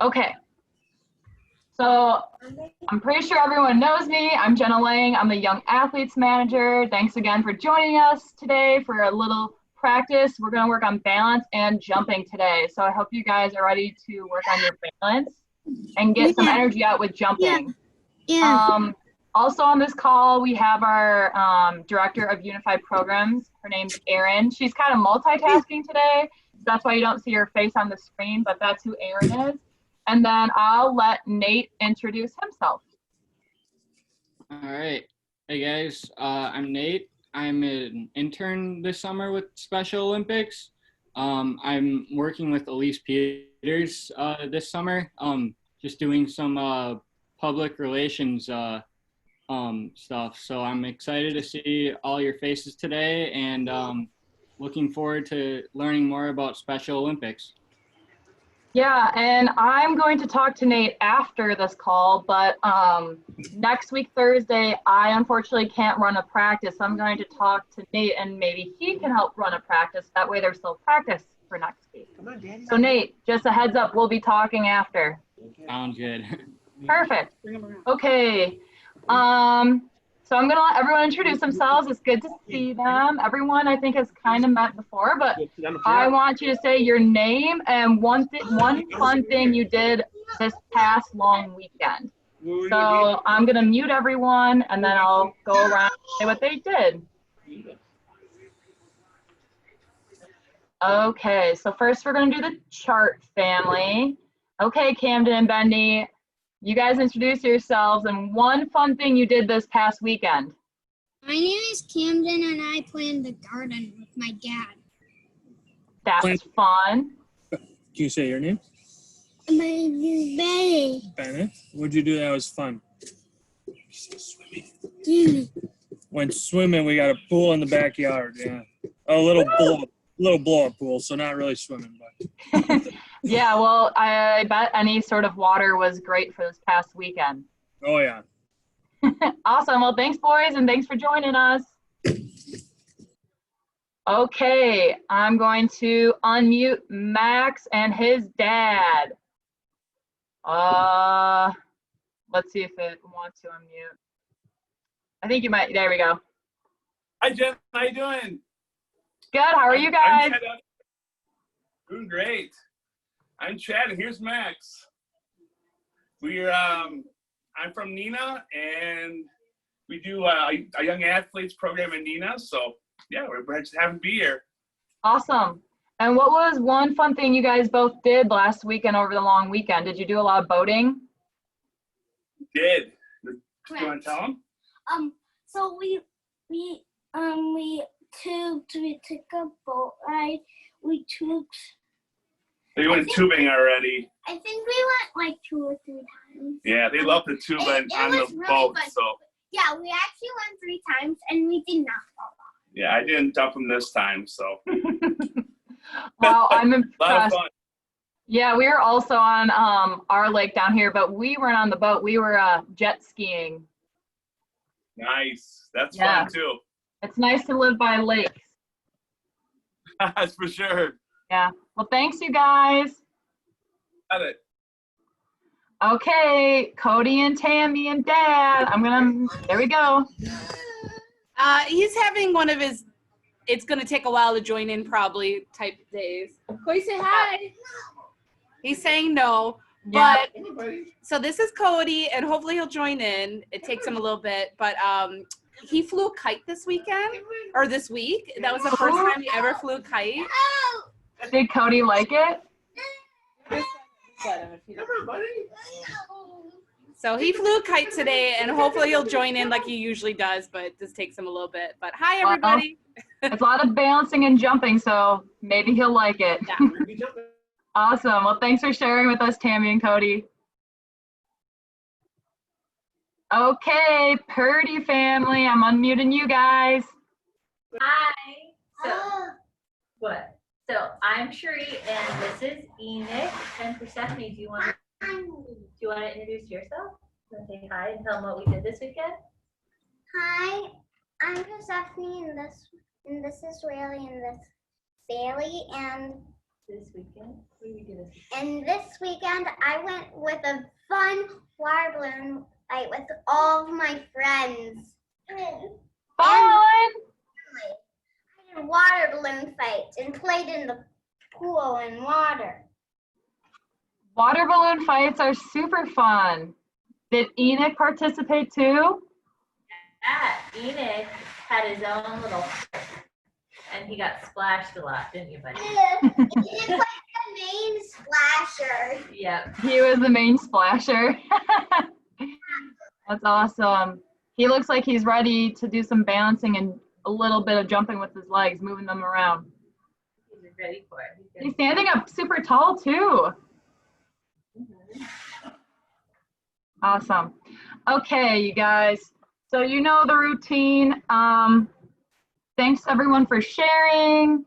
Okay. So I'm pretty sure everyone knows me. I'm Jenna Lang. I'm the Young Athletes Manager. Thanks again for joining us today for a little practice. We're going to work on balance and jumping today. So I hope you guys are ready to work on your balance and get some energy out with jumping. Also on this call, we have our Director of Unified Programs. Her name's Erin. She's kind of multitasking today. So that's why you don't see her face on the screen, but that's who Erin is. And then I'll let Nate introduce himself. All right. Hey guys, I'm Nate. I'm an intern this summer with Special Olympics. I'm working with Elise Peters this summer, just doing some public relations stuff. So I'm excited to see all your faces today and looking forward to learning more about Special Olympics. Yeah, and I'm going to talk to Nate after this call, but next week, Thursday, I unfortunately can't run a practice. I'm going to talk to Nate and maybe he can help run a practice. That way there's still practice for next week. Come on, Daddy. So Nate, just a heads up, we'll be talking after. Sounds good. Perfect. Okay. So I'm going to let everyone introduce themselves. It's good to see them. Everyone, I think, has kind of met before, but I want you to say your name and one fun thing you did this past long weekend. So I'm going to mute everyone, and then I'll go around and say what they did. Okay, so first we're going to do the chart family. Okay, Camden and Bendy. You guys introduce yourselves and one fun thing you did this past weekend. My name is Camden and I planted the garden with my dad. That's fun. Can you say your name? My name is Benny. Bennett. What'd you do that was fun? Swimming. Went swimming. We got a pool in the backyard. Yeah. A little blow-up pool, so not really swimming, but. Yeah, well, I bet any sort of water was great for this past weekend. Oh, yeah. Awesome. Well, thanks, boys, and thanks for joining us. Okay, I'm going to unmute Max and his dad. Let's see if it wants to unmute. I think you might. There we go. Hi, Jen. How you doing? Good. How are you guys? Doing great. I'm Chad, and here's Max. I'm from Neenah, and we do a young athletes program in Neenah. So yeah, we're just happy to be here. Awesome. And what was one fun thing you guys both did last weekend over the long weekend? Did you do a lot of boating? Did. You want to tell them? So we took a boat ride. We took. They went tubing already. I think we went like 2 or 3 times. Yeah, they love the tube on the really boat. fun. So. Yeah, we actually went 3 times and we did not fall off. Yeah, I didn't dump them this time, so. Wow, I'm impressed. A lot of fun. Yeah, we were also on our lake down here, but we weren't on the boat. We were jet skiing. Nice. That's fun too. It's nice to live by lakes. That's for sure. Yeah. Well, thanks, you guys. Got it. Okay, Cody and Tammy and Dad. There we go. He's having one of his, it's going to take a while to join in probably type days. Cody, say hi. He's saying no. But so this is Cody, and hopefully he'll join in. It takes him a little bit, but he flew a kite this weekend, or this week. That was the first time he ever flew a kite. Did Cody like it? So he flew a kite today, and hopefully he'll join in like he usually does, but this takes him a little bit. But hi, everybody. It's a lot of bouncing and jumping, so maybe he'll like it. Yeah. Awesome. Well, thanks for sharing with us, Tammy and Cody. Okay, Purdy family, I'm unmuting you guys. Hi. So I'm Cherie, and this is Enoch. And Persephone, do you want to introduce yourself? Want to say hi and tell them what we did this weekend? Hi, I'm Persephone, and this is Riley, and this Bailey, and this weekend? What did you do this weekend? And this weekend, I went with a fun water balloon fight with all of my friends. Fun! I did water balloon fights and played in the pool and water. Water balloon fights are super fun. Did Enoch participate too? Yeah, Enoch had his own little, and he got splashed a lot, didn't you, buddy? It's like the main splasher. Yep. He was the main splasher. That's awesome. He looks like he's ready to do some balancing and a little bit of jumping with his legs, moving them around. He's ready for it. He's standing up super tall too. Awesome. Okay, you guys. So you know the routine. Thanks everyone for sharing.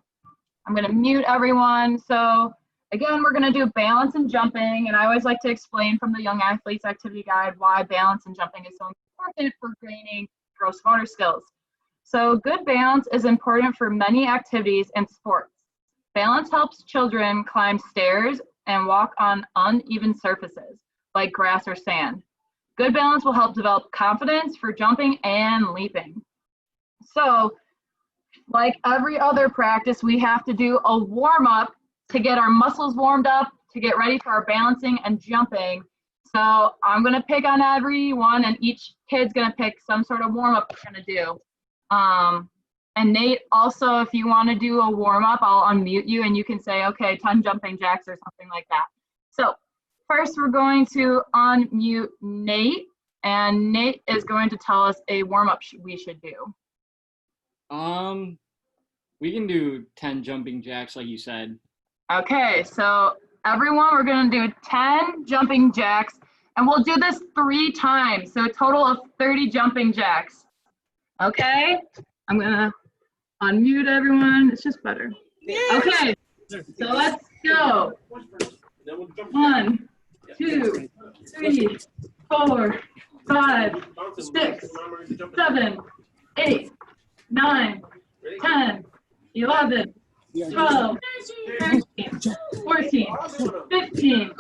I'm gonna mute everyone. So again, we're gonna do balance and jumping, and I always like to explain from the Young Athletes Activity Guide why balance and jumping is so important for gaining gross motor skills. So good balance is important for many activities and sports. Balance helps children climb stairs and walk on uneven surfaces like grass or sand. Good balance will help develop confidence for jumping and leaping. So, like every other practice, we have to do a warm-up to get our muscles warmed up, to get ready for our balancing and jumping. So I'm gonna pick on everyone, and each kid's gonna pick some sort of warm-up we're gonna do. And Nate, also, if you wanna do a warm-up, I'll unmute you and you can say, okay, 10 jumping jacks or something like that. So first, we're going to unmute Nate, and Nate is going to tell us a warm-up we should do. We can do 10 jumping jacks, like you said. Okay, so everyone, we're gonna do 10 jumping jacks, and we'll do this 3 times, so a total of 30 jumping jacks. Okay, I'm gonna unmute everyone. It's just better. Okay, so let's go. 1, 2, 3, 4, 5, 6, 7, 8, 9, 10, 11, 12, 13, 14, 15.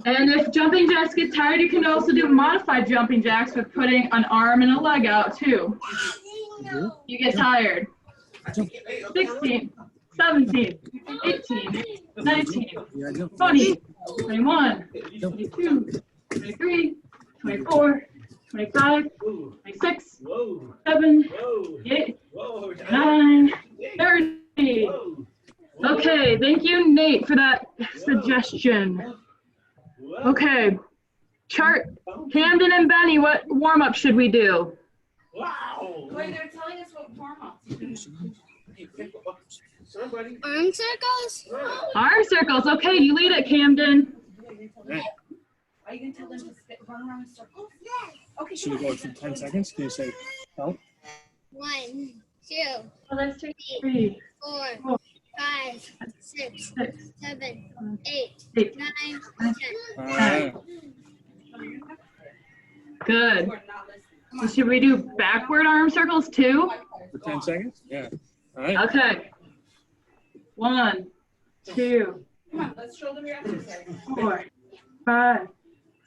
And if jumping jacks get tired, you can also do modified jumping jacks with putting an arm and a leg out too. You get tired. 16, 17, 18, 19, 20, 21, 22, 23, 24, 25, 26, 7, 8, 9, 30. Okay, thank you, Nate, for that suggestion. Okay, Camden and Benny, what warm-up should we do? Wait, they're telling us what warm-up. Arm circles? Arm circles. Okay, you lead it, Camden. Are you going to tell them to run around in circles? Okay, Should we go for 10 seconds? Can you say count? 1, 2, Well, that's 3, 4, 5, 6, 7, 8, 9, 10. Good. So should we do backward arm circles too? For 10 seconds? Yeah. All right. Okay. 1, 2, Come on, let's show them your exercise. 4, 5,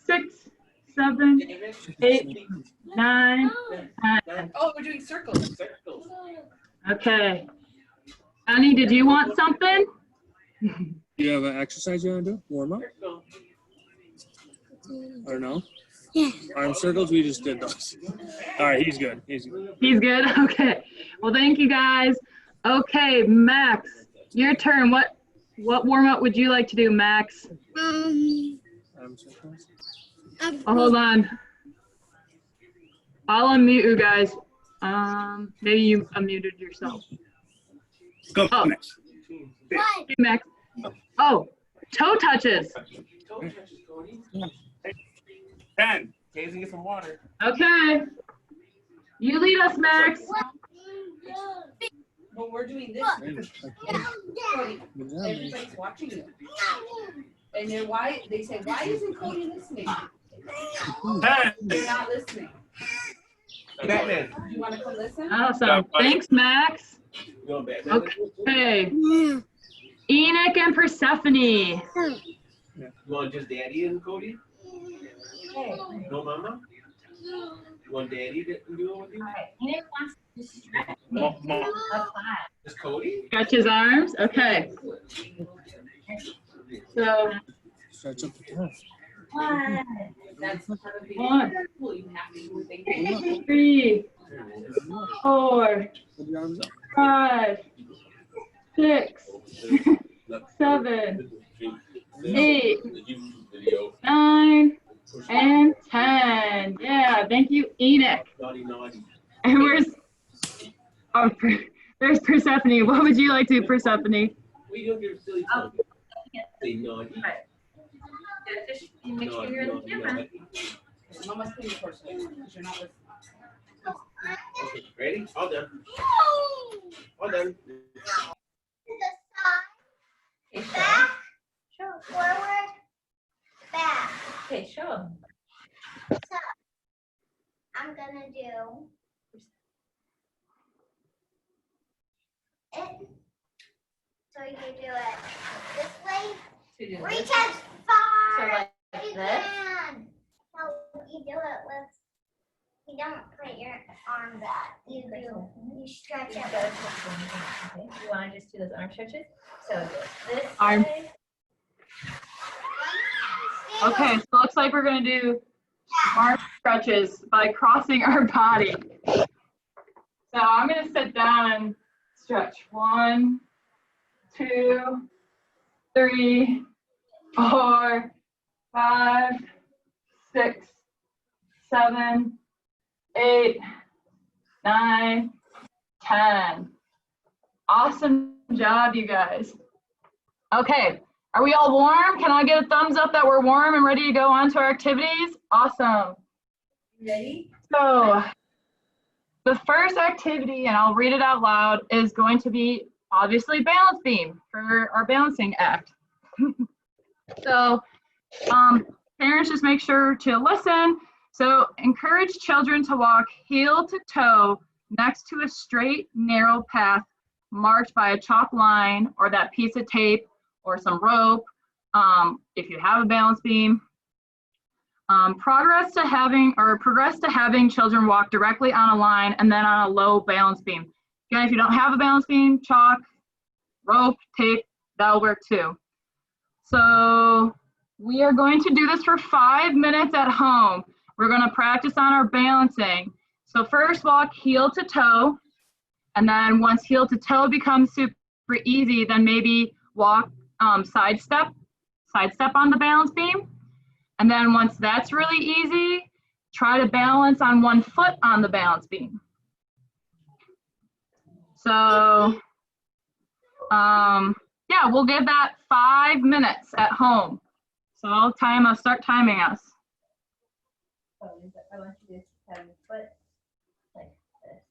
6, 7, 8, 9, 10. Oh, we're doing circles. Okay. Annie, did you want something? Do you have an exercise you want to do? Warm up? Or no? Yeah. Arm circles, we just did those. All right, he's good. He's good. He's good? Okay. Well, thank you guys. Okay, Max, your turn. What warm-up would you like to do, Max? Arm circles? Oh, hold on. I'll unmute you guys. Maybe you unmuted yourself. Go Oh. next. Hey, Max. Oh, toe touches. 10. Casey, get some water. Okay. You lead us, Max. But we're doing this. Cody, everybody's watching you. And then why, they say, why isn't Cody listening? 10. You're not listening. Batman. You want to come listen? Awesome. Thanks, Max. Okay. Enoch and Persephone. You want just Daddy and Cody? No, Mama? You want Daddy to do it with you? All right. Enoch wants to stretch up high. Just Cody? Stretch his arms. Okay. So Stretch up the top. One. That's One. cool. You have to do things. 3, 4, Put your arms up. 5, 6, 7, 8, 9, and 10. Yeah, thank you, Enoch. Naughty, naughty. And there's Persephone. What would you like to do, Persephone? We don't give silly tongue. Say naughty. Just make sure you're in the Naughty, camera. naughty. Mama's clean first, because you're not listening. Okay, ready? All done. All done. The side, Okay, show. back, Show. forward, back. Okay, show 'em. So I'm gonna do it. So you can do it this way. So you do Reach this. as far So like as you this. can. No, you do it with. You don't put your arm back. You stretch You it. gotta twist them. Okay. You want to just do those arm stretches? So this Arm. way. Okay, so it looks like we're gonna do arm stretches by crossing our body. So I'm gonna sit down and stretch. 1, 2, 3, 4, 5, 6, 7, 8, 9, 10. Awesome job, you guys. Okay, are we all warm? Can I get a thumbs up that we're warm and ready to go on to our activities? Awesome. Ready? So the first activity, and I'll read it out loud, is going to be obviously balance beam for our balancing act. So parents, just make sure to listen. So encourage children to walk heel to toe next to a straight, narrow path marked by a chalk line or that piece of tape or some rope, if you have a balance beam. Progress to having children walk directly on a line and then on a low balance beam. Again, if you don't have a balance beam, chalk, rope, tape, that'll work too. So we are going to do this for 5 minutes at home. We're going to practice on our balancing. So first walk heel to toe, and then once heel to toe becomes super easy, then maybe walk side step on the balance beam. And then once that's really easy, try to balance on one foot on the balance beam. So yeah, we'll give that 5 minutes at home. So I'll start timing us. I want you to have your foot like this.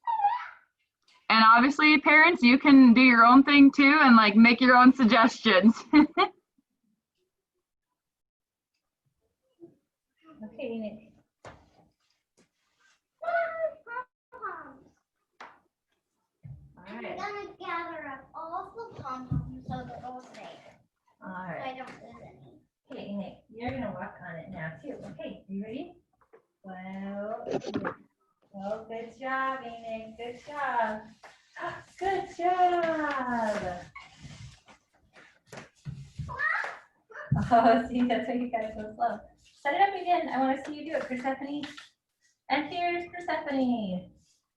And obviously, parents, you can do your own thing too and like make your own suggestions. Okay, Nick. All I'm right. gonna gather up all the pom-poms so they're all safe. All So right. I don't lose any. Okay, Nick, you're gonna walk on it now too. Okay, you ready? Well, well, good job, Nick. Good job. Good job. Oh, see, that's why you gotta go slow. Set it up again. I want to see you do it, Persephone. And here's Persephone,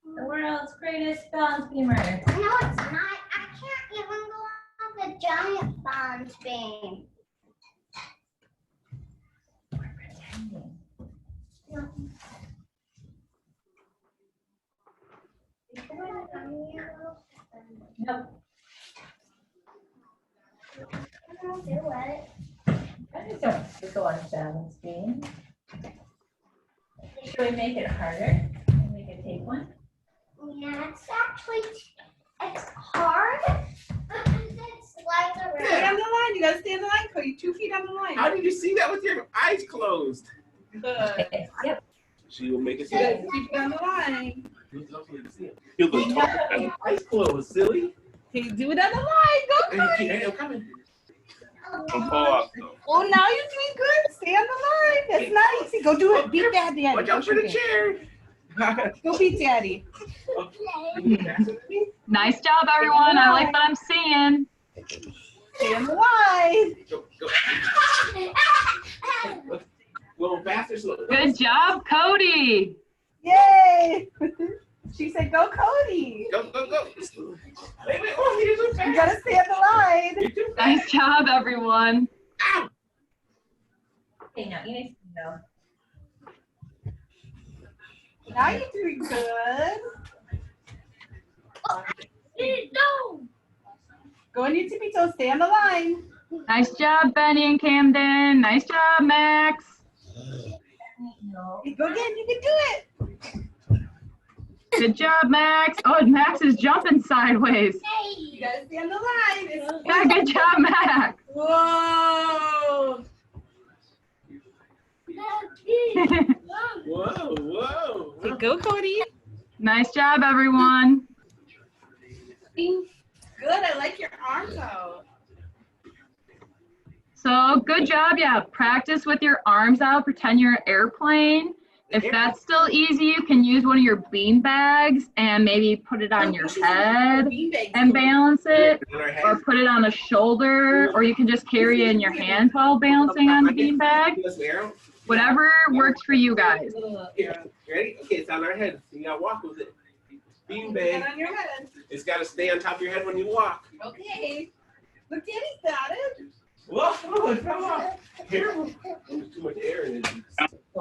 the world's greatest balance beamer. No, it's not. I can't even go on the giant balance beam. We're pretending. Nope. I'll do it. I just don't have to go on balance beam. Should we make it harder? And we can take one. Yeah, it's hard. It's like a Stay on the line. You gotta stay on the line, Cody. 2 feet on the line. How did you see that with your eyes closed? Good. Okay, yep. She will make it You gotta keep it on the line. You'll go talk. Eyes closed, silly. Okay, do it on the line. Go, Cody. Hey, I'm coming. Don't fall off though. Oh, now you're doing good. Stay on the line. That's not easy. Go do it. Beat Daddy. Watch out for the chair. Go beat Daddy. Nice job, everyone. I like what I'm seeing. Stay on the line. Go faster, slow. Good job, Cody. Yay. She said, go, Cody. Go. Wait. Oh, he didn't You gotta stay on the line. Nice job, everyone. Ow. Okay, now you need to go. Now you're doing good. No. Go on your tippy toes. Stay on the line. Nice job, Benny and Camden. Nice job, Max. No. Go again. You can do it. Good job, Max. Oh, Max is jumping sideways. You gotta stay on the line. Yeah, good job, Max. Whoa. Whoa. Okay, go, Cody. Nice job, everyone. Good. I like your arms out. So good job. Yeah, practice with your arms out. Pretend you're an airplane. If that's still easy, you can use one of your bean bags and maybe put it on your head and balance it, or put it on a shoulder, or you can just carry it in your hands while balancing on the bean bag. Whatever works for you guys. Here, ready? Okay, it's on our head. So you gotta walk with it. Bean bag. on your head. It's gotta stay on top of your head when you walk. Okay. Look, Daddy's got it. Whoa, it fell off. Careful. There's too much air in it.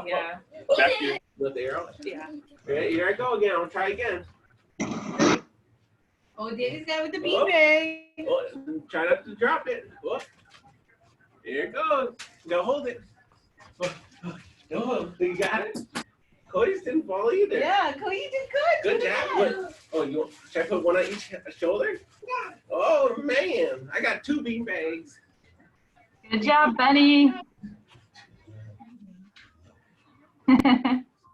Yeah. Back here. Let the air out. Yeah. Ready? Here I go again. I'll try again. Oh, Daddy's got it with the bean bag. Oh, try not to drop it. Oh. Here it goes. Now hold it. Oh, you got it? Cody's didn't fall either. Yeah, Cody, you did good. Good job. What? Oh, should I put one on each shoulder? Yeah. Oh, man. I got 2 bean bags. Good job, Benny. You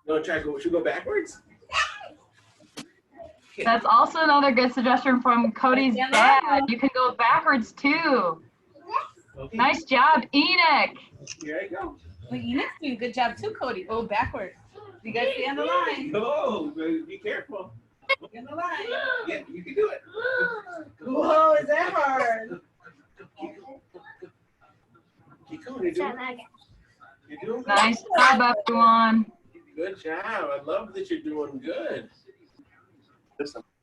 want to try should we go backwards? That's also another good suggestion from Cody's dad. You can go backwards too. Okay. Nice job, Enoch. Here I go. Well, Enoch's doing a good job too, Cody. Oh, backwards. You guys stay on the line. Oh, be careful. Stay on the line. Yeah, you can do it. Whoa, is that hard? Keep going. You're doing good. Nice job, everyone. Good job. I love that you're doing good.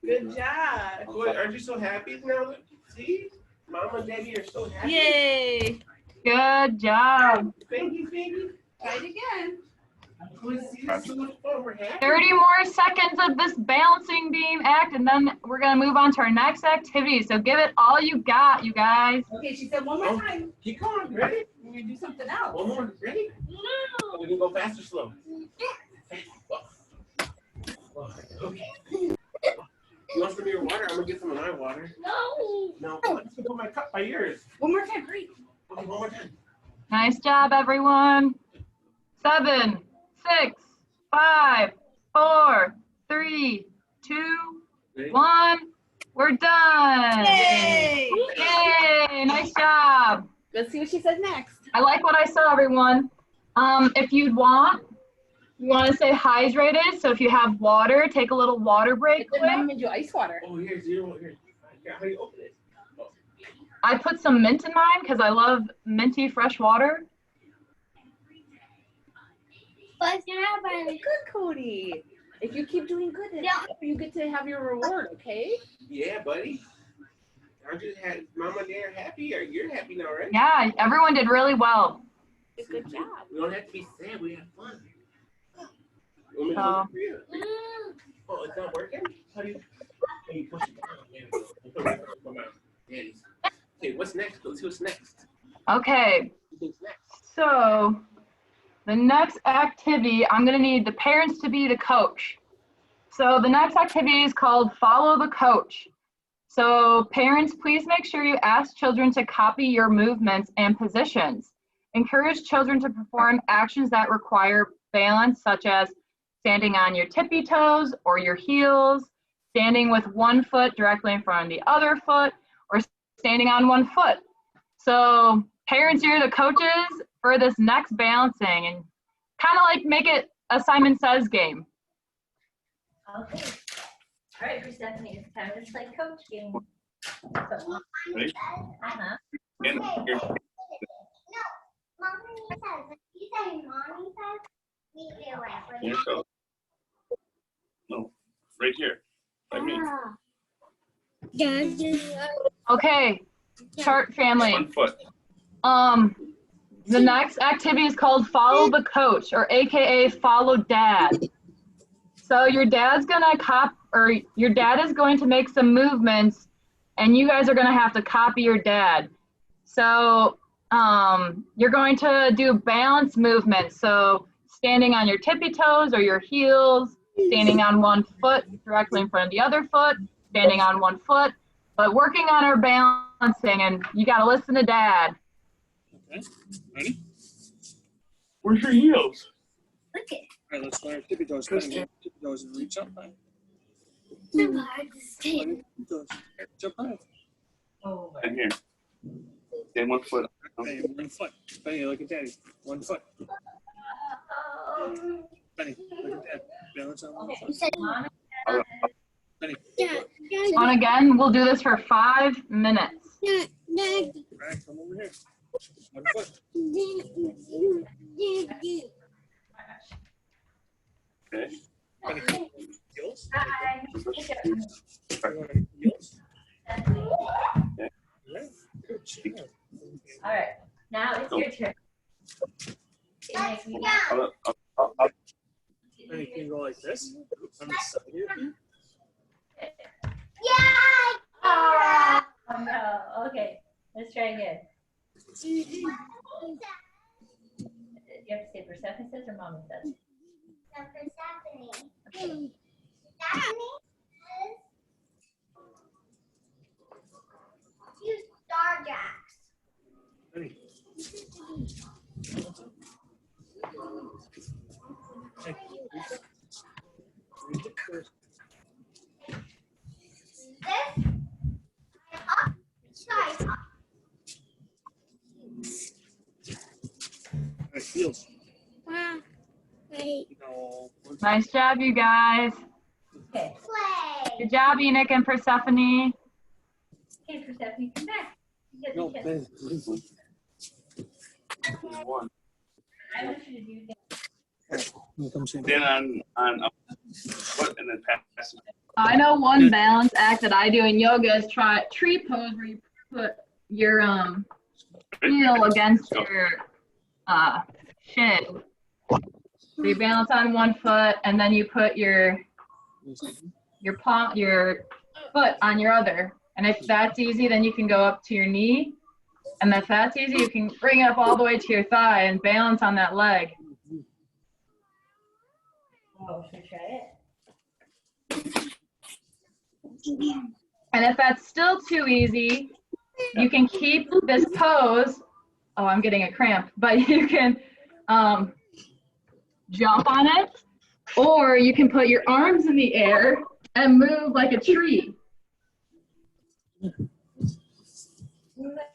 Good job. Boy, aren't you so happy now? See? Mama and Daddy are so happy. Yay. Good job. Thank you. Try it again. See, this is so much fun. We're happy. 30 more seconds of this balancing beam act, and then we're going to move on to our next activity. So give it all you got, you guys. Okay, she said one more time. Keep going. Ready? We're going to do something else. One more. Ready? No. We can go fast or slow. Okay. You want some of your water? I'm going to get some of my water. No, come on. Just put my cup by yours. One more time, great. Okay, one more time. Nice job, everyone. 7, 6, 5, 4, 3, 2, Ready? 1. We're done. Yay. Yay, nice job. Let's see what she says next. I like what I saw, everyone. If you want to say hydrated. So if you have water, take a little water break. Good mom made you ice water. Oh, here's your here. How do you open it? Oh. I put some mint in mine because I love minty fresh water. Good, Cody. If you keep doing good, you get to have your reward, okay? Yeah, buddy. Aren't you Mama and Dad are happy? Or you're happy now, right? Yeah, everyone did really well. Good job. We don't have to be sad. We have fun. Want me to Oh. hold it for you? Oh, it's not working? How do you? Oh, you push it down. Come on. Daddy's. Okay, what's next? Let's see what's next. Okay, What do you think's next? so the next activity, I'm going to need the parents to be the coach. So the next activity is called Follow the Coach. So parents, please make sure you ask children to copy your movements and positions. Encourage children to perform actions that require balance, such as standing on your tippy toes or your heels, standing with one foot directly in front of the other foot, or standing on one foot. So parents, you're the coaches for this next balancing, and kind of like make it a Simon Says game. Okay. All right, for Stephanie, it's time to play coach game. Ready? Uh-huh. And here. Mommy says, if you say mommy says, we do it. Here, so. No, right here. By me. Okay, chart family. 1 foot. The next activity is called Follow the Coach, or AKA Follow Dad. So your dad's gonna your dad is going to make some movements, and you guys are gonna have to copy your dad. So you're going to do balance movements. So standing on your tippy toes or your heels, standing on one foot directly in front of the other foot, standing on one foot, but working on our balancing, and you gotta listen to dad. Okay, ready? Where's your heels? All right, let's learn tippy toes. Tippy toes and reach up high. Tippy toes. Jump high. And here. Stand 1 foot. Benny, 1 foot. Benny, look at daddy. 1 foot. Benny, look at dad. Balance on 1 foot. Benny. And again, we'll do this for 5 minutes. All right, come over here. 1 foot. Okay. Benny, heels. Right. Heels. Okay. Yeah, good job. All right, now it's your turn. Benny, can you go like this? On the side here. Oh no, okay, let's try again. You have to say Persephone says or Mommy says? Stephanie. Stephanie says, use star jacks. Benny. Hey. Read it first. This up, side up. All right, heels. Wait. No. Nice job, you guys. Okay, Play. Good job, Enoch and Persephone. okay, Persephone, come back. You get No, the kiss. Benny, please. 1. I want you to do that. Come see me. Stand on a foot and then pass it. I know one balance act that I do in yoga is tree pose, where you put your heel against your shin. So you balance on 1 foot, and then you put your foot on your other. And if that's easy, then you can go up to your knee. And if that's easy, you can bring it up all the way to your thigh and balance on that leg. Oh, should we try it? And if that's still too easy, you can keep this pose. Oh, I'm getting a cramp. But you can jump on it, or you can put your arms in the air and move like a tree.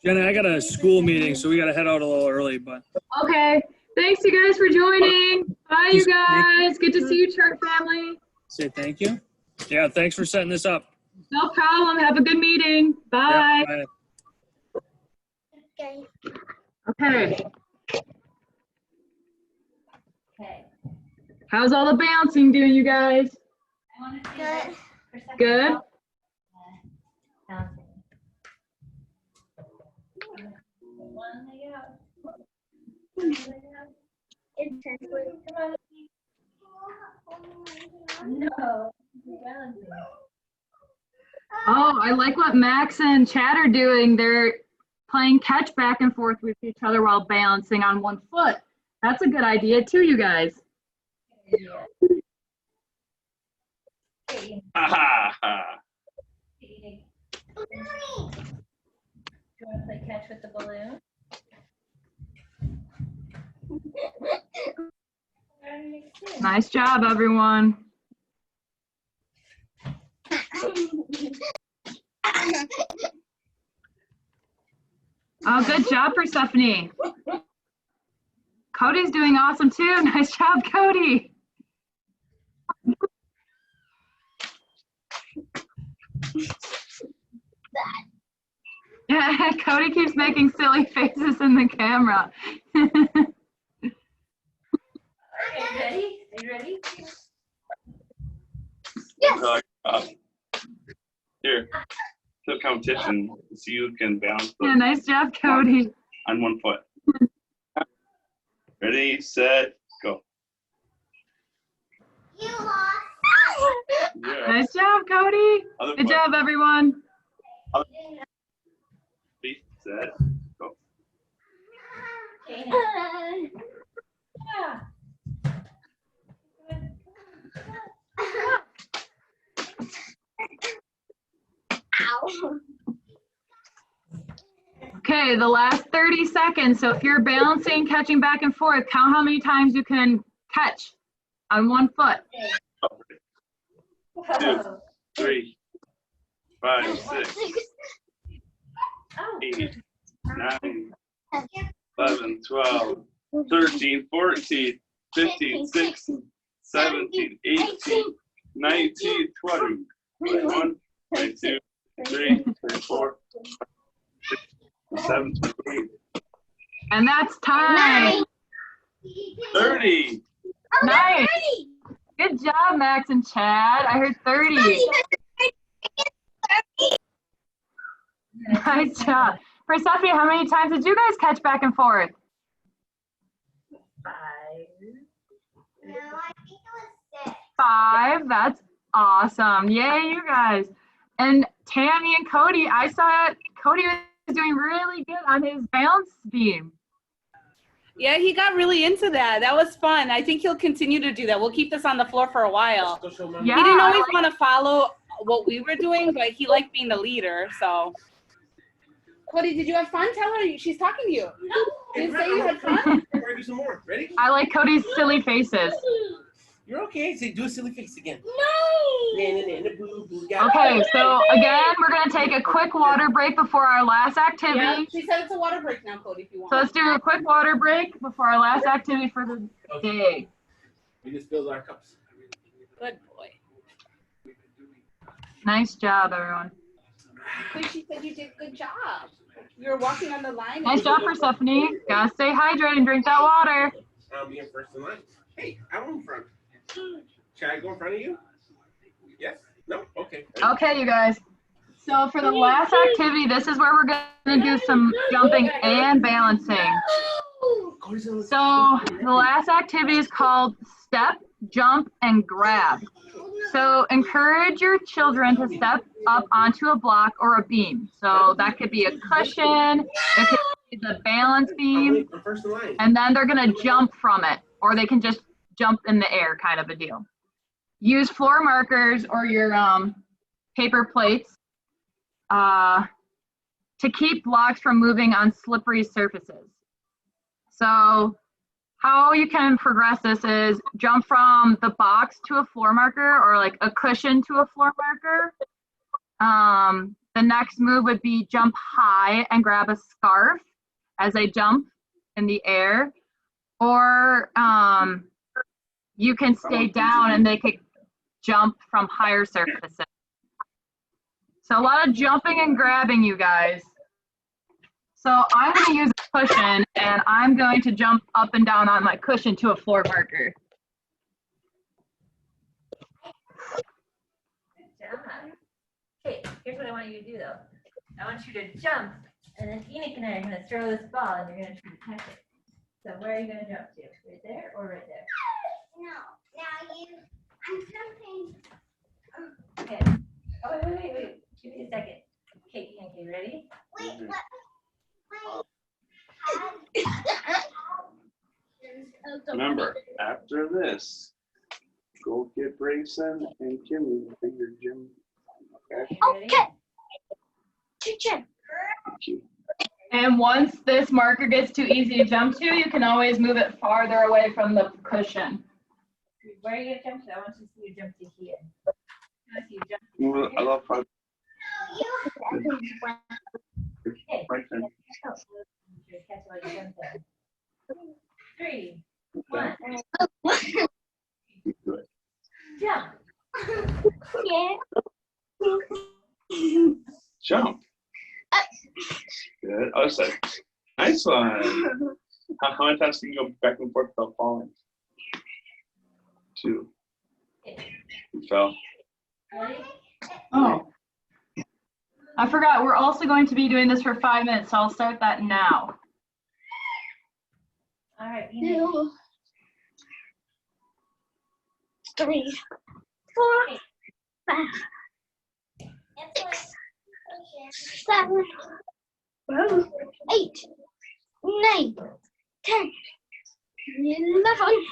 Jenna, I got a school meeting, so we got to head out a little early, but. Okay. Thanks, you guys, for joining. Bye, you guys. Good to see you, church family. Say thank you. Yeah, thanks for setting this up. No problem. Have a good meeting. Bye. Yeah, bye. Okay. Okay. Okay. How's all the bouncing doing, you guys? I want to see Good. this Persephone. Good? Bouncing. One leg out. One leg out. Come on. No. Balancing. Oh, I like what Max and Chad are doing. They're playing catch back and forth with each other while balancing on 1 foot. That's a good idea too, you guys. Yeah. Okay, Ha ha ha. do you want to play catch with the balloon? Nice job, everyone. Oh, good job, Persephone. Cody's doing awesome too. Nice job, Cody. Yeah, Cody keeps making silly faces in the camera. Okay, ready? Are you ready? Yes. Here, to competition, see who can bounce Yeah, nice job, Cody. on one foot. Ready, set, go. You lost. Yeah. Nice job, Cody. Other Good foot. job, everyone. Ready, set, go. Okay, now. Yeah. Ow. Okay, the last 30 seconds. So if you're balancing, catching back and forth, count how many times you can catch on one foot. 2, 3, 5, 6, Oh. 8, 9, 11, 12, 13, 14, 15, 16, 17, 18, 19, 20, 21, 22, 23, 24, 27, 28, And that's time. 30. Nice. Good job, Max and Chad. I heard 30. Nice job. Persephone, how many times did you guys catch back and forth? 5. No, I think it was 6. 5. That's awesome. Yay, you guys. And Tammy and Cody, I saw Cody was doing really good on his balance beam. Yeah, he got really into that. That was fun. I think he'll continue to do that. We'll keep this on the floor for a while. Yeah, He didn't I always want to follow what we were doing, but he liked being the leader, so. Cody, did you have fun? Tell her she's talking to you. Did you say you had fun? We're gonna do some more. Ready? I like Cody's silly faces. You're okay. Say, do a silly face again. No. Okay, so again, we're gonna take a quick water break before our last Yeah, activity. she said it's a water break now, Cody, if you want. So let's do a quick water break before our last activity for the day. We just filled our cups. Good boy. Nice job, everyone. She said you did a good job. You were walking on the line. Nice job, Persephone. Gotta stay hydrated and drink that water. I'll be in first in line. Hey, I'm in front. Should I go in front of you? Yes? No? Okay. Okay, you guys. So for the last activity, this is where we're gonna do some jumping and balancing. So the last activity is called step, jump, and grab. So encourage your children to step up onto a block or a beam. So that could be a cushion, it could be the balance beam, I'm first in line. and then they're gonna jump from it, or they can just jump in the air, kind of a deal. Use floor markers or your paper plates to keep blocks from moving on slippery surfaces. So how you can progress this is jump from the box to a floor marker or like a cushion to a floor marker. The next move would be jump high and grab a scarf as they jump in the air. Or you can stay down and they could jump from higher surfaces. So a lot of jumping and grabbing, you guys. So I'm going to use a cushion, and I'm going to jump up and down on my cushion to a floor marker. Good job. Okay, here's what I want you to do though. I want you to jump, and then Enoch and I are gonna throw this ball, and you're gonna try to catch it. So where are you gonna jump to? Right there or right there? No. Now you. I'm jumping. Okay. Oh, wait. Give me a second. Okay, Enoch, you ready? Wait. Remember, after this, go get Brayson and Kimmy to your gym. Okay? Okay. Teacher. And once this marker gets too easy to jump to, you can always move it farther away from the cushion. Where are you gonna jump to? I want you to see you jump to here. I want you to jump to I love fun. Okay. Right then. Just catch all your jump there. 3, 1, You do it. jump. Jump. Good. Other side. Nice one. How many times can you go back and forth without falling? 2. You fell. Ready? Oh, I forgot. We're also going to be doing this for 5 minutes, so I'll start that now. All right. You 2, 3, 4, 5, 7, 8, 9, 10, 11,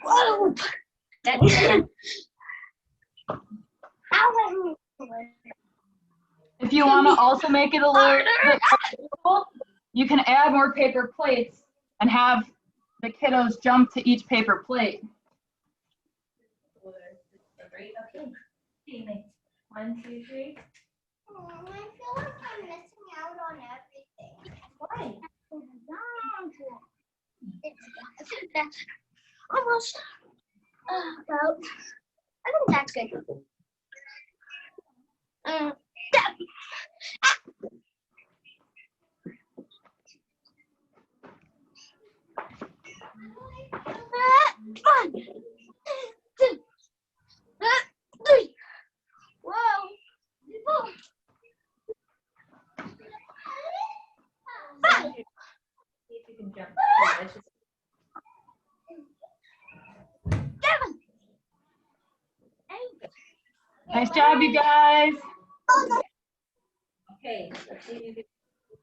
12. That's it. If you want to also make it a little bit more, you can add more paper plates and have the kiddos jump to each paper plate. Okay. Phoenix. 1, 2, 3. Oh, I feel like I'm missing out on everything. Why? That's almost about. I think that's good. One, 2, 3. Whoa. 4, 5. See if you can jump. Let's just 7. Nice job, you guys. Okay, let's see if you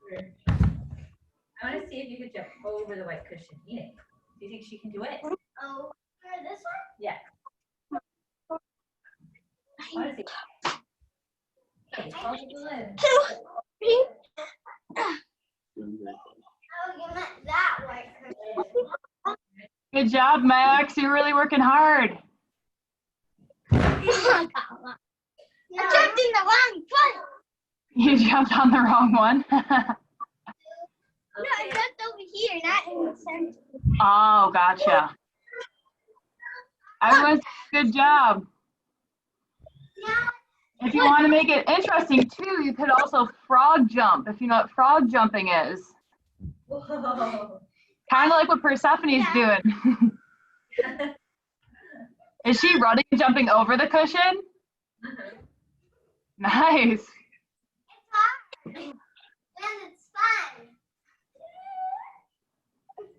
could. I want to see if you could jump over the white cushion. Phoenix, do you think she can do it? Oh, for this one? Yeah. I want to see. Okay, follow the balloon. 2, 3. Oh, you meant that white cushion. Good job, Max. You're really working hard. I jumped in the wrong foot. You jumped on the wrong one. No, I jumped over here, not in the center. Oh, gotcha. Everyone's good job. If you want to make it interesting too, you could also frog jump, if you know what frog jumping is. Whoa. Kind of like what Persephone's doing. Is she running and jumping over the cushion? Nice. It's hard. And it's fun.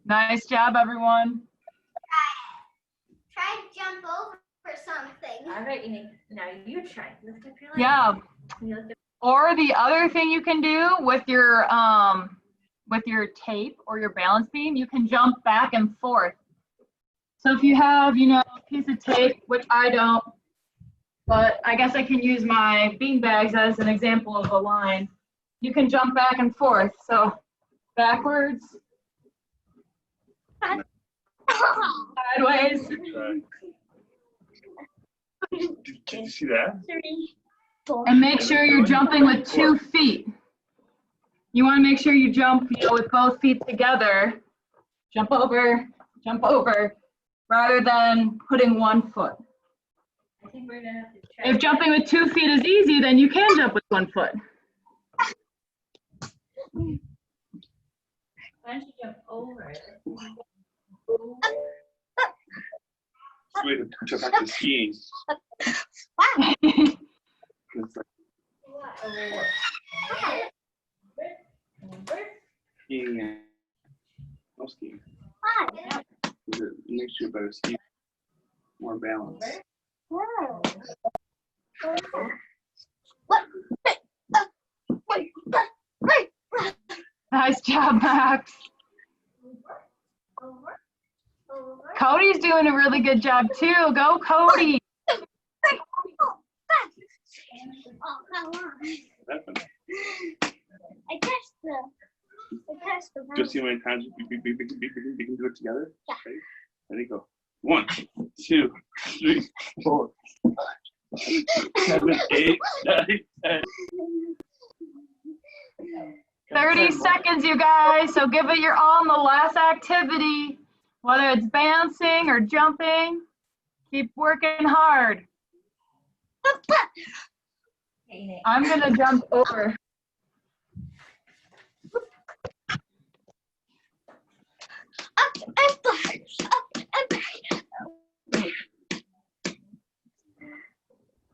Nice job, everyone. Try to jump over something. All right, now you try. Lift up your leg. Yeah. You lift up. Or the other thing you can do with your tape or your balance beam, you can jump back and forth. So if you have, a piece of tape, which I don't, but I guess I can use my bean bags as an example of a line. You can jump back and forth. So backwards, sideways. Did you see that? 3, 4. And make sure you're jumping with 2 feet. You want to make sure you jump, with both feet together. Jump over, rather than putting 1 foot. I think we're gonna have to try. If jumping with 2 feet is easy, then you can jump with 1 foot. Why don't you jump over it? Way to back to skiing. Wow. It's like Over. skiing and no skiing. Fun. It makes you a better skier. More balance. Wow. Nice job, Max. Cody's doing a really good job too. Go, Cody. Oh, come on. What happened? I pressed the Just see how many times we can do it together? Yeah. Okay. Ready, go. 1, 2, 3, 4, 5, 7, 8, 9, 10. 30 seconds, you guys. So give it your all in the last activity, whether it's bouncing or jumping. Keep working hard. I'm gonna jump over. Up and back, up and back.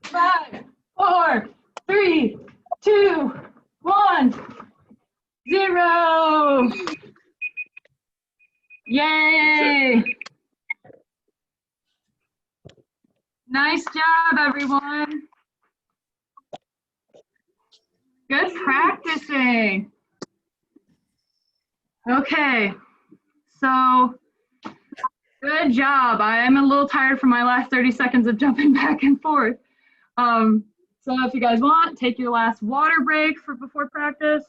5, 4, 3, 2, 1, 0. Yay! Nice job, everyone. Good practicing. Okay, so good job. I am a little tired from my last 30 seconds of jumping back and forth. So if you guys want, take your last water break before practice.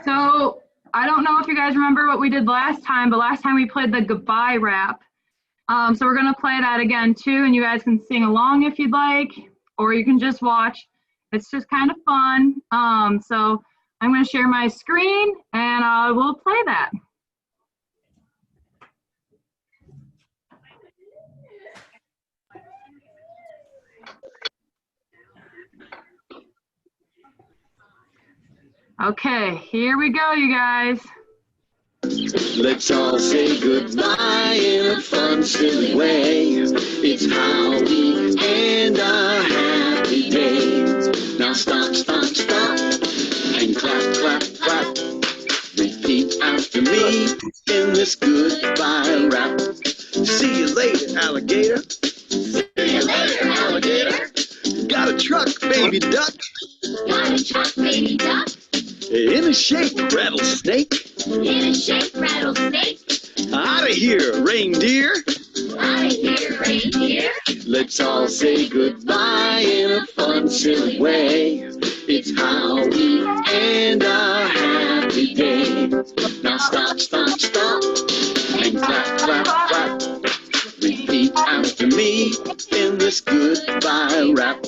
So I don't know if you guys remember what we did last time, but last time we played the goodbye rap. So we're gonna play that again too, and you guys can sing along if you'd like, or you can just watch. It's just kind of fun. So I'm gonna share my screen and I will play that. Okay, here we go, you guys. Let's all say goodbye in a fun, silly way. It's how we end our happy day. Now stop, stop, stop, and clap, clap, clap. Repeat after me in this goodbye rap. See you later, alligator. See you later, alligator. Got a truck, baby duck. Got a truck, baby duck. In a shape, rattlesnake. In a shape, rattlesnake. Out of here, reindeer. Out of here, reindeer. Let's all say goodbye in a fun, silly way. It's how we end our happy day. Now stop, stop, stop, and clap, clap, clap. Repeat after me in this goodbye rap.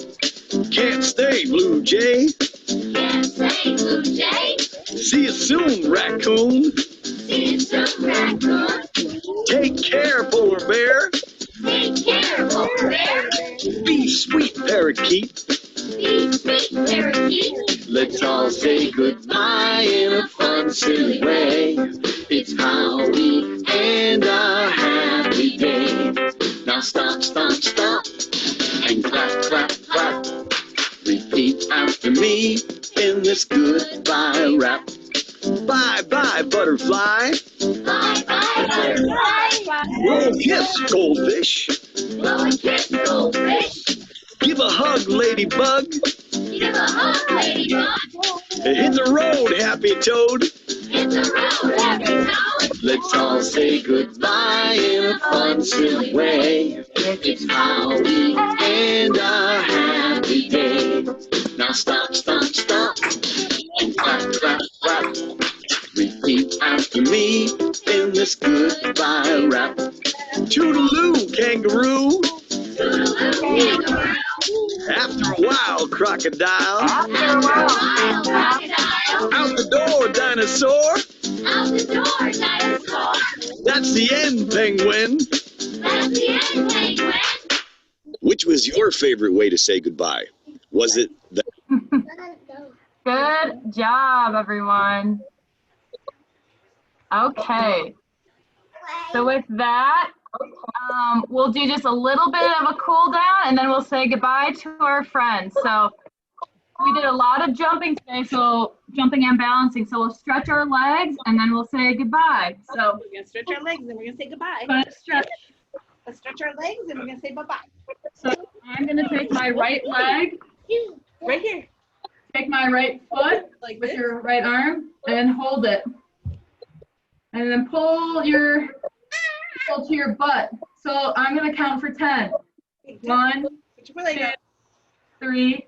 Can't stay, Blue Jay. Can't stay, Blue Jay. See you soon, raccoon. See you soon, raccoon. Take care, polar bear. Take care, polar bear. Be sweet, parakeet. Be sweet, parakeet. Let's all say goodbye in a fun, silly way. It's how we end our happy day. Now stop, stop, stop, and clap, clap, clap. Repeat after me in this goodbye rap. Bye-bye, butterfly. Bye-bye, butterfly. Blow a kiss, goldfish. Blow a kiss, goldfish. Give a hug, ladybug. Give a hug, ladybug. Hit the road, happy toad. Hit the road, happy toad. Let's all say goodbye in a fun, silly way. It's how we end our happy day. Now stop, stop, stop, and clap, clap, clap. Repeat after me in this goodbye rap. Toodaloo, kangaroo. Toodaloo, kangaroo. After a while, crocodile. After a while, crocodile. Out the door, dinosaur. Out the door, dinosaur. That's the end, penguin. That's the end, penguin. Which was your favorite way to say goodbye? Was it the... Good job, everyone. Okay. So with that, we'll do just a little bit of a cool down and then we'll say goodbye to our friends. So we did a lot of jumping today, so jumping and balancing. So we'll stretch our legs and then we'll say goodbye. So We're gonna stretch our legs and we're gonna say goodbye. gonna stretch. Let's stretch our legs and we're gonna say bye-bye. So I'm gonna take my right leg, Right here. take my right foot Like with this. your right arm and hold it. And then pull to your butt. So I'm gonna count for 10. 1, Put your leg 2, up. 3,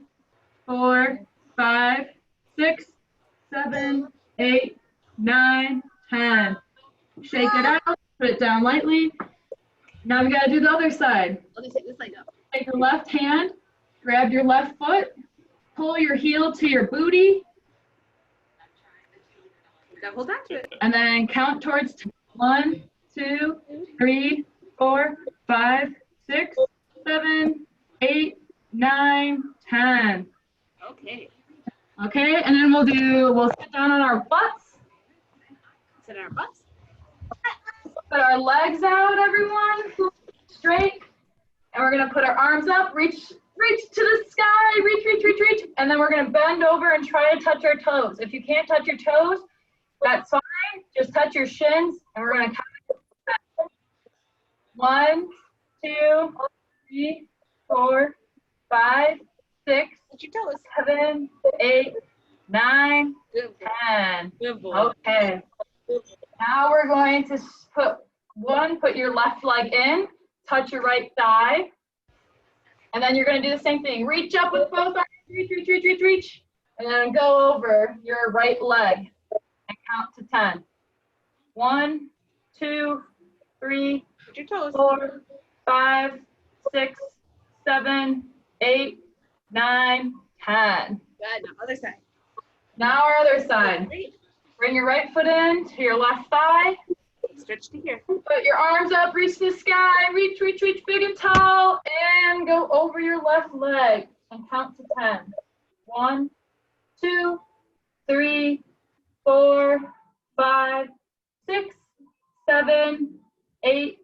4, 5, 6, 7, 8, 9, 10. Shake it out, put it down lightly. Now we gotta do the other side. I'll just take this leg up. Take your left hand, grab your left foot, pull your heel to your booty, Hold on to it. and then count towards 1, 2, 3, 4, 5, 6, 7, 8, 9, 10. Okay. Okay, and then we'll sit down on our butts, Sit on our butts. put our legs out, everyone, straight, and we're gonna put our arms up, reach to the sky, reach, and then we're gonna bend over and try to touch our toes. If you can't touch your toes, that's fine, just touch your shins, and we're gonna count. 1, 2, 3, 4, 5, 6, Touch your toes. 7, 8, 9, Good boy. 10. Good boy. Okay. Now we're going to put your left leg in, touch your right thigh, and then you're going to do the same thing. Reach up with both arms, reach, and then go over your right leg and count to 10. 1, 2, 3, Touch your toes. 4, 5, 6, 7, 8, 9, 10. Good. Now other side. Now our other side. Great. Bring your right foot in to your left thigh. Stretch to here. Put your arms up, reach to the sky, reach, big and tall, and go over your left leg and count to 10. 1, 2, 3, 4, 5, 6, 7, 8,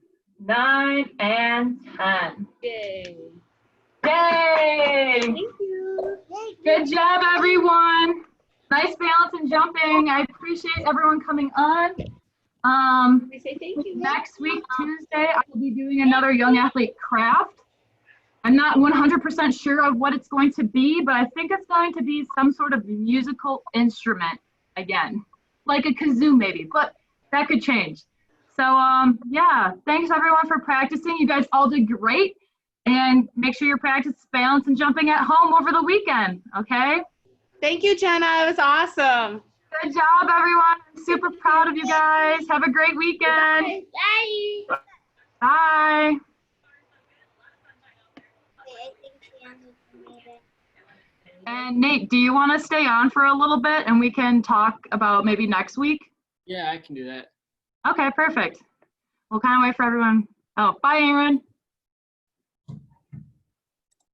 9, and 10. Yay. Yay! Thank you. Good job, everyone. Nice balance and jumping. I appreciate everyone coming on. We say thank you. Next week, Tuesday, I will be doing another young athlete craft. I'm not 100% sure of what it's going to be, but I think it's going to be some sort of musical instrument again, like a kazoo maybe, but that could change. So yeah, thanks everyone for practicing. You guys all did great. And make sure you practice balance and jumping at home over the weekend, okay? Thank you, Jenna. It was awesome. Good job, everyone. I'm super proud of you guys. Have a great weekend. Bye. Bye. And Nate, do you want to stay on for a little bit and we can talk about maybe next week? Yeah, I can do that. Okay, perfect. We'll kind of wait for everyone. Oh, bye, Aaron.